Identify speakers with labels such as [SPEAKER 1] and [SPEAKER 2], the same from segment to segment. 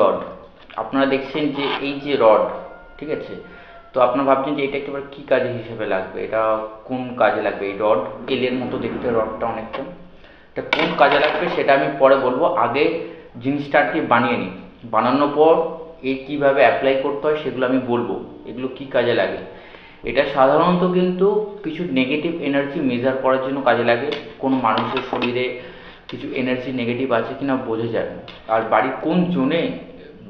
[SPEAKER 1] Rod. আপনারা দেখছেন যে এই যে রড, ঠিক আছে, তো আপনারা ভাবছেন যে এটা একেবারে কী কাজে হিসেবে লাগবে, এটা কোন কাজে লাগবে এই রড, এলের মতো দেখতে রডটা অনেকটা, এটা কোন কাজে লাগবে সেটা আমি পরে বলবো। আগে জিনিসটা আর কি বানিয়ে নিই, বানানোর পর এই কীভাবে অ্যাপ্লাই করতে হয় সেগুলো আমি বলবো, এগুলো কী কাজে লাগে। এটা সাধারণত কিন্তু কিছু নেগেটিভ এনার্জি মেজার করার জন্য কাজে লাগে, কোনো মানুষের শরীরে কিছু এনার্জি নেগেটিভ আছে কিনা বোঝা যায় না, আর বাড়ির কোন জোনে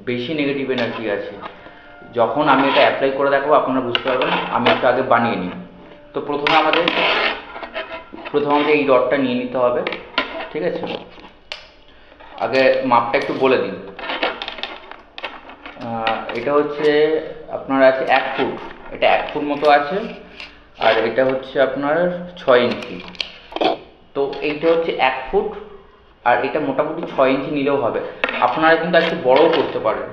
[SPEAKER 1] বেশি নেগেটিভ এনার্জি আছে। যখন আমি এটা অ্যাপ্লাই করে দেখাবো আপনারা বুঝতে পারবেন। আমি একটু আগে বানিয়ে নিই। তো প্রথমে আমাদের এই রডটা নিয়ে নিতে হবে, ঠিক আছে। আগে মাপটা একটু বলে দিন। এটা হচ্ছে আপনার আছে 1 ফুট, এটা 1 ফুট মতো আছে, আর এটা হচ্ছে আপনার 6 ইঞ্চি। তো এইটা হচ্ছে 1 ফুট, আর এটা মোটামুটি 6 ইঞ্চি নিলেও হবে। আপনারা কিন্তু একটু বড়ও করতে পারেন,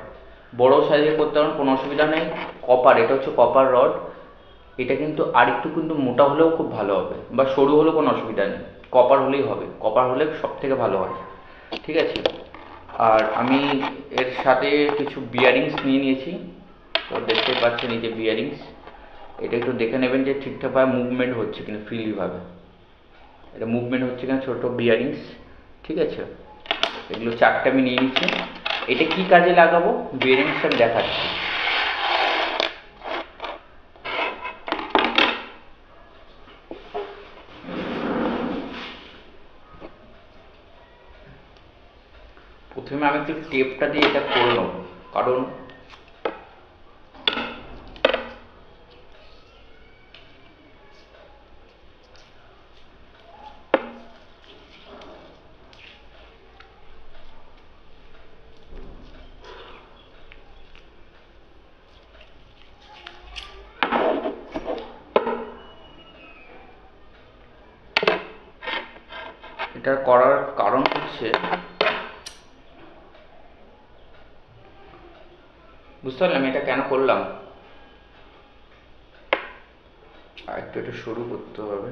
[SPEAKER 1] বড় সাইজে করতে পারেন, কোনো অসুবিধা নেই। কপার, এটা হচ্ছে কপার রড, এটা কিন্তু আরেকটু কিন্তু মোটা হলেও খুব ভালো হবে, বা সরু হলেও কোনো অসুবিধা নেই, কপার হলেই হবে, কপার হলে সব থেকে ভালো হয়, ঠিক আছে। আর আমি এর সাথে কিছু বিয়ারিংস নিয়ে নিয়েছি, তো দেখতে পাচ্ছেন এই যে বিয়ারিংস, এটা একটু দেখে নেবেন যে ঠিকঠাকভাবে মুভমেন্ট হচ্ছে কিনা, ফ্রিলিভাবে এটা মুভমেন্ট হচ্ছে কিনা, ছোটো বিয়ারিংস, ঠিক আছে। এগুলো 4টে আমি নিয়ে নিচ্ছি। এটা কি কাজে লাগাবো বিয়ারিংসটা আমি দেখাচ্ছি। প্রথমে আমি একটু টেপটা দিয়ে এটা করে নেব, কারণ এটা করার কারণ হচ্ছে, বুঝতে পারলাম আমি এটা কেন করলাম। আর একটু এটা শুরু করতে হবে।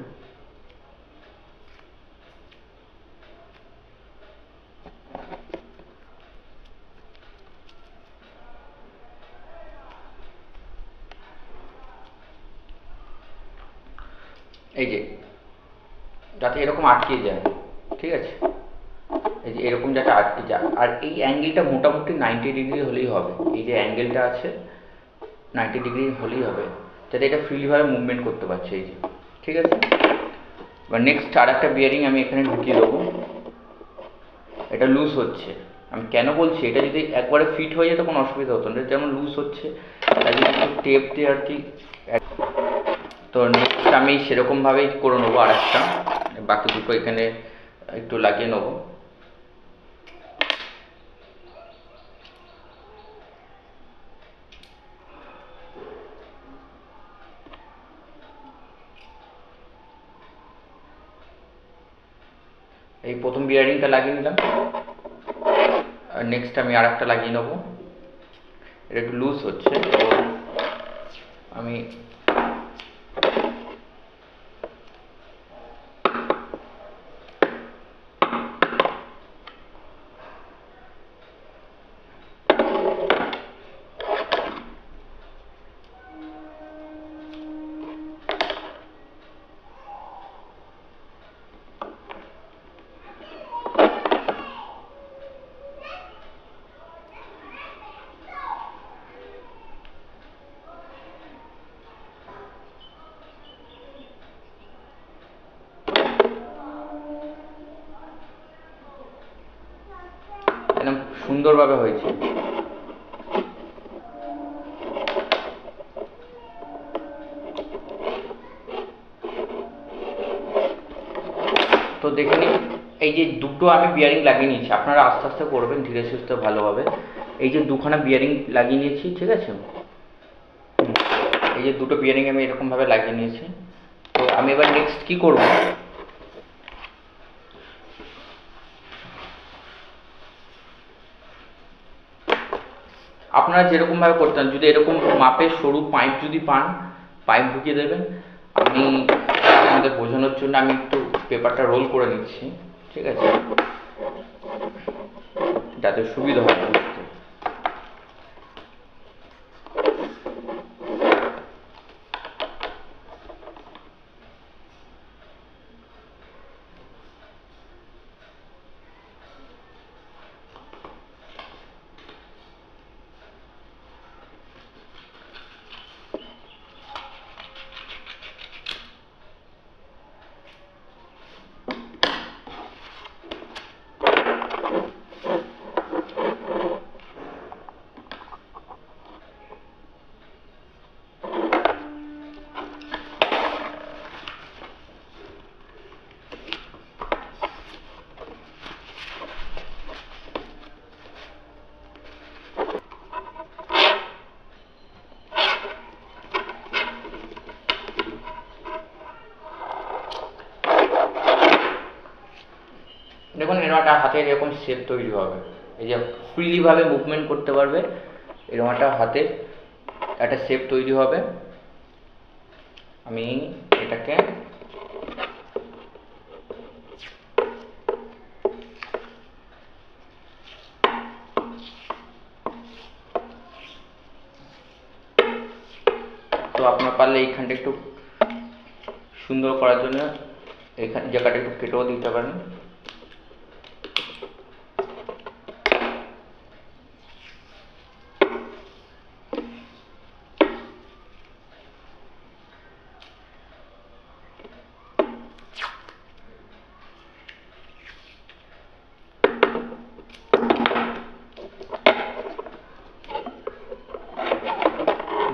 [SPEAKER 1] এই যে যাতে এরকম আটকে যায়, ঠিক আছে, এই যে এরকম যাতে আটকে যায়। আর এই অ্যাঙ্গেলটা মোটামুটি 90 ডিগ্রি হলেই হবে, এই যে অ্যাঙ্গেলটা আছে 90 ডিগ্রি হলেই হবে, যাতে এটা ফ্রিলিভাবে মুভমেন্ট করতে পারছে, এই যে, ঠিক আছে। এবার নেক্সট আর একটা বিয়ারিং আমি এখানে ঢুকিয়ে দেবো। এটা লুজ হচ্ছে, আমি কেন বলছি, এটা যদি একবারে ফিট হয়ে যেত কোনো অসুবিধা হতো না, যেমন লুজ হচ্ছে তাই জন্য একটু টেপ দিয়ে আর কি। তো নেক্সট আমি সেরকমভাবেই করে নেবো আর একটা, বাকি দুটো এখানে একটু লাগিয়ে নেবো। এই প্রথম বিয়ারিংটা লাগিয়ে নিলাম, আর নেক্সট আমি আর একটা লাগিয়ে নেবো। এটা একটু লুজ হচ্ছে, তো আমি একদম সুন্দরভাবে হয়েছে। তো দেখে নিন, এই যে দুটো আমি বিয়ারিং লাগিয়ে নিয়েছি, আপনারা আস্তে আস্তে করবেন, ধীরে সুস্থে ভালোভাবে। এই যে দুখানা বিয়ারিং লাগিয়ে নিয়েছি, ঠিক আছে, এই যে দুটো বিয়ারিং আমি এরকমভাবে লাগিয়ে নিয়েছি। তো আমি এবার নেক্সট কি করব, আপনারা যেরকমভাবে করতেন, যদি এরকম মাপের সরু পাইপ যদি পান, পাইপ ঢুকিয়ে দেবেন। আমি আপনাদের বোঝানোর জন্য আমি একটু পেপারটা রোল করে নিচ্ছি, ঠিক আছে, যাতে সুবিধা হয় বুঝতে। আপনার একটা হাতের এরকম শেপ তৈরি হবে, এই যে ফ্রিলিভাবে মুভমেন্ট করতে পারবে, এরকম একটা হাতের একটা শেপ তৈরি হবে। আমি এটাকে তো আপনার পারলে এইখানটা একটু সুন্দর করার জন্য এইখান জায়গাটা একটু কেটেও দিতে পারেন।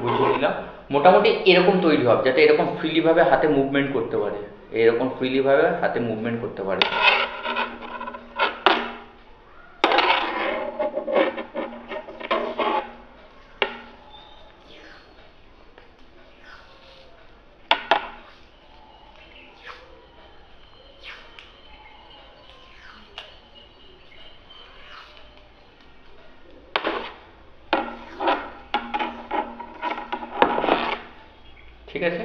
[SPEAKER 1] বুঝিয়ে দিলাম। মোটামুটি এরকম তৈরি হবে, যাতে এরকম ফ্রিলিভাবে হাতে মুভমেন্ট করতে পারে, এরকম ফ্রিলিভাবে হাতে মুভমেন্ট করতে পারে। ঠিক আছে,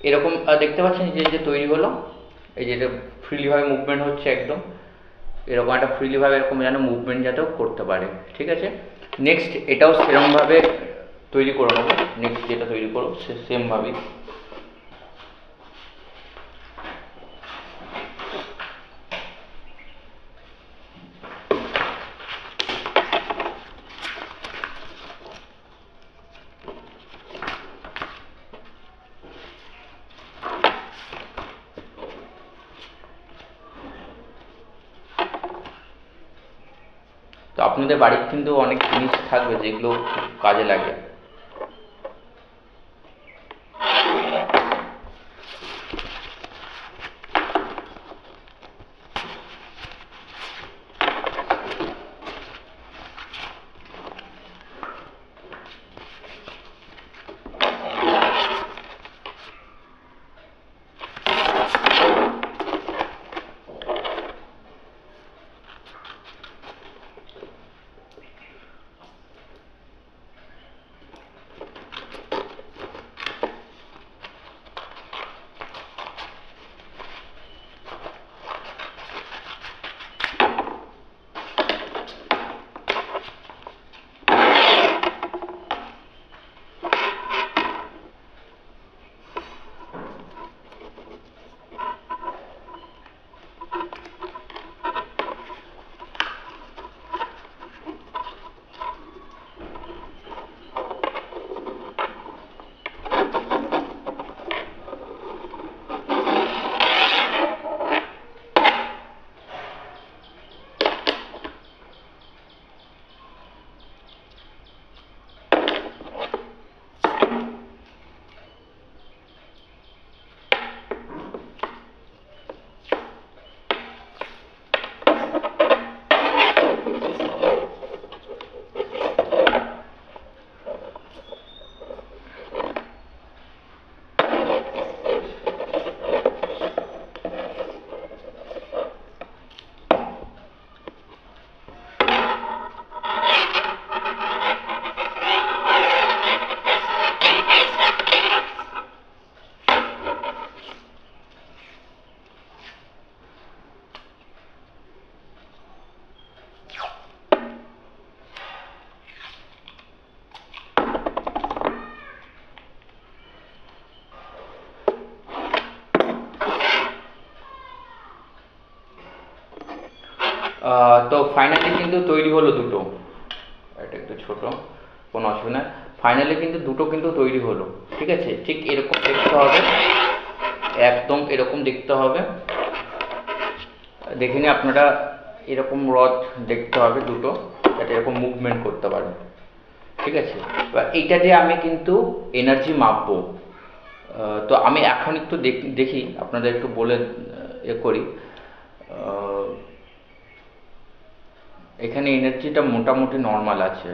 [SPEAKER 1] এরকম দেখতে পাচ্ছেন যে যে তৈরি হলো, এই যে এটা ফ্রিলিভাবে মুভমেন্ট হচ্ছে একদম, এরকম একটা ফ্রিলিভাবে এরকম যেন মুভমেন্ট যাতেও করতে পারে। ঠিক আছে, নেক্সট এটাও সেরকমভাবে তৈরি করে নেবো, নেক্সট যেটা তৈরি করবো সেমভাবেই। তো আপনাদের বাড়ির কিন্তু অনেক জিনিস থাকবে যেগুলো খুব কাজে লাগে। তো ফাইনালি কিন্তু তৈরি হলো দুটো, এটা একটু ছোট, কোনো অসুবিধা নেই। ফাইনালি কিন্তু দুটো কিন্তু তৈরি হলো। ঠিক আছে, ঠিক এরকম দেখতে হবে, একদম এরকম দেখতে হবে। দেখে নিন আপনারা, এরকম রড দেখতে হবে দুটো, যাতে এরকম মুভমেন্ট করতে পারে। ঠিক আছে, এবার এইটা দিয়ে আমি কিন্তু এনার্জি মাপবো। তো আমি এখন একটু দেখি আপনাদের একটু বলে করি। এখানে এনার্জিটা মোটামুটি নর্মাল আছে।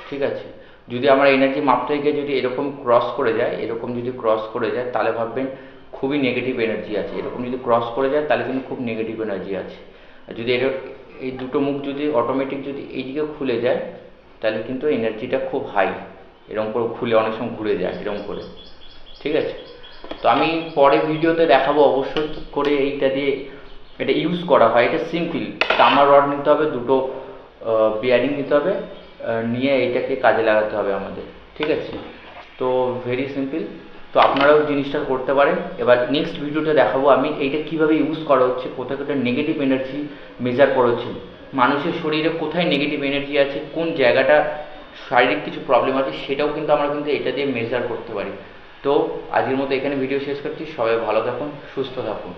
[SPEAKER 1] ঠিক আছে, যদি আমার এনার্জি মাপতে গিয়ে যদি এরকম ক্রস করে যায়, এরকম যদি ক্রস করে যায়, তাহলে ভাববেন খুবই নেগেটিভ এনার্জি আছে। এরকম যদি ক্রস করে যায় তাহলে কিন্তু খুব নেগেটিভ এনার্জি আছে। আর যদি এই দুটো মুখ যদি অটোমেটিক যদি এইদিকে খুলে যায় তাহলে কিন্তু এনার্জিটা খুব হাই, এরকম করে খুলে অনেক সময় ঘুরে যায় এরকম করে। ঠিক আছে, তো আমি পরে ভিডিওতে দেখাবো অবশ্যই কী করে এইটা দিয়ে এটা ইউজ করা হয়। এটা সিম্পল, তামার রড নিতে হবে, দুটো বিয়ারিং নিতে হবে, নিয়ে এইটাকে কাজে লাগাতে হবে আমাদের। ঠিক আছে, তো ভেরি সিম্পল। তো আপনারাও জিনিসটা করতে পারেন। এবার নেক্সট ভিডিওতে দেখাবো আমি এইটা কীভাবে ইউজ করা হচ্ছে, কোথায় কোথায় নেগেটিভ এনার্জি মেজার করা হচ্ছে, মানুষের শরীরে কোথায় নেগেটিভ এনার্জি আছে, কোন জায়গাটা শারীরিক কিছু প্রবলেম আছে, সেটাও কিন্তু আমরা কিন্তু এটা দিয়ে মেজার করতে পারি। তো আজকের মতো এখানে ভিডিও শেষ করছি। সবাই ভালো থাকুন, সুস্থ থাকুন।